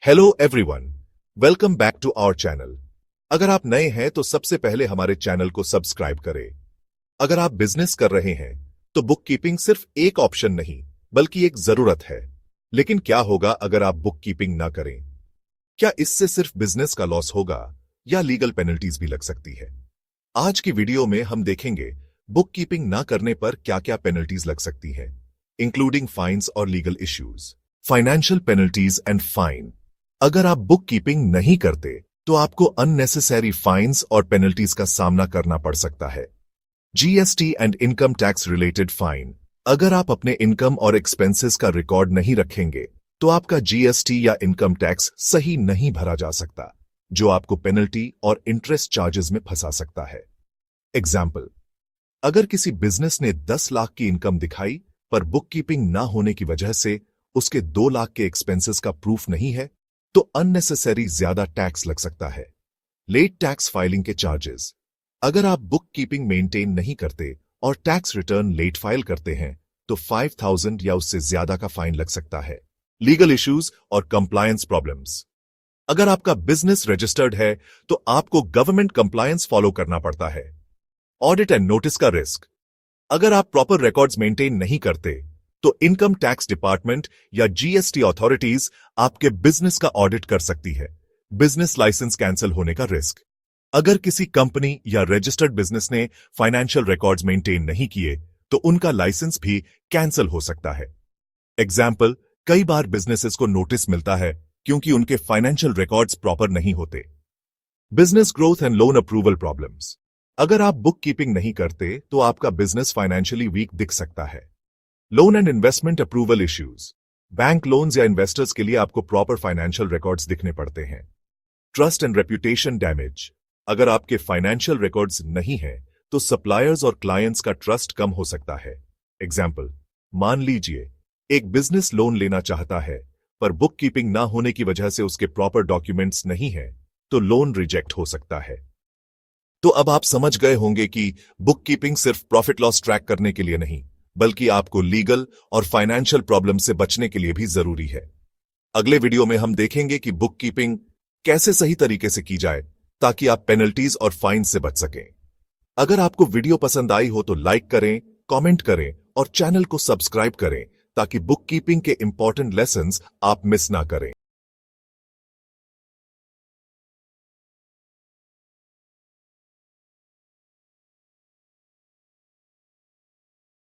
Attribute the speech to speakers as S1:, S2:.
S1: Hello everyone, welcome back to our channel. अगर आप नए हैं तो सबसे पहले हमारे चैनल को सब्सक्राइब करें। अगर आप बिजनेस कर रहे हैं तो बुक कीपिंग सिर्फ एक ऑप्शन नहीं बल्कि एक जरूरत है। लेकिन क्या होगा अगर आप बुक कीपिंग ना करें? क्या इससे सिर्फ बिजनेस का लॉस होगा या लीगल पेनल्टीज भी लग सकती है? आज की वीडियो में हम देखेंगे बुक कीपिंग ना करने पर क्या क्या पेनल्टीज लग सकती है, इंक्लूडिंग फाइन्स और legal issues. Financial penalties and fine. अगर आप बुक कीपिंग नहीं करते तो आपको अननेसेसरी फाइन्स और पेनल्टीज का सामना करना पड़ सकता है। GST and income tax related fine. अगर आप अपने इनकम और एक्सपेंसेस का रिकॉर्ड नहीं रखेंगे तो आपका जीएसटी या इनकम टैक्स सही नहीं भरा जा सकता, जो आपको पेनल्टी और इंटरेस्ट चार्जेस में फंसा सकता है। एग्जाम्पल, अगर किसी बिजनेस ने 10 लाख की इनकम दिखाई पर बुक कीपिंग ना होने की वजह से उसके 2 लाख के एक्सपेंसेस का प्रूफ नहीं है तो अननेसेसरी ज्यादा टैक्स लग सकता है। लेट टैक्स फाइलिंग के चार्जेस। अगर आप बुक कीपिंग मेंटेन नहीं करते और टैक्स रिटर्न लेट फाइल करते हैं तो 5,000 या उससे ज्यादा का फाइन लग सकता है। लीगल इश्यूज और कंप्लायंस प्रॉब्लम्स। अगर आपका बिजनेस रजिस्टर्ड है तो आपको गवर्नमेंट कंप्लायंस फॉलो करना पड़ता है। ऑडिट एंड नोटिस का रिस्क। अगर आप प्रॉपर रिकॉर्ड्स मेंटेन नहीं करते तो इनकम टैक्स डिपार्टमेंट या जीएसटी अथॉरिटीज आपके बिजनेस का ऑडिट कर सकती है। बिजनेस लाइसेंस कैंसिल होने का रिस्क। अगर किसी कंपनी या रजिस्टर्ड बिजनेस ने फाइनेंशियल रिकॉर्ड्स मेंटेन नहीं किए तो उनका लाइसेंस भी कैंसिल हो सकता है। एग्जाम्पल, कई बार बिजनेसेस को नोटिस मिलता है क्योंकि उनके फाइनेंशियल रिकॉर्ड्स प्रॉपर नहीं होते। Business growth and loan approval problems. अगर आप बुक कीपिंग नहीं करते तो आपका बिजनेस फाइनेंशियली वीक दिख सकता है। Loan and investment approval issues. Bank loans या इन्वेस्टर्स के लिए आपको प्रॉपर फाइनेंशियल रिकॉर्ड्स दिखने पड़ते हैं। Trust and reputation damage. अगर आपके फाइनेंशियल रिकॉर्ड्स नहीं हैं तो सप्लायर्स और क्लाइंट्स का ट्रस्ट कम हो सकता है। एग्जाम्पल, मान लीजिए एक बिजनेस लोन लेना चाहता है पर बुक कीपिंग ना होने की वजह से उसके प्रॉपर डॉक्यूमेंट्स नहीं है तो लोन रिजेक्ट हो सकता है। तो अब आप समझ गए होंगे कि बुक कीपिंग सिर्फ प्रॉफिट लॉस ट्रैक करने के लिए नहीं बल्कि आपको लीगल और फाइनेंशियल प्रॉब्लम से बचने के लिए भी जरूरी है। अगले वीडियो में हम देखेंगे कि बुक कीपिंग कैसे सही तरीके से की जाए ताकि आप पेनल्टीज और फाइन से बच सकें। अगर आपको वीडियो पसंद आई हो तो लाइक करें, कमेंट करें और चैनल को सब्सक्राइब करें ताकि बुक कीपिंग के इंपॉर्टेंट लेसन्स आप मिस ना करें।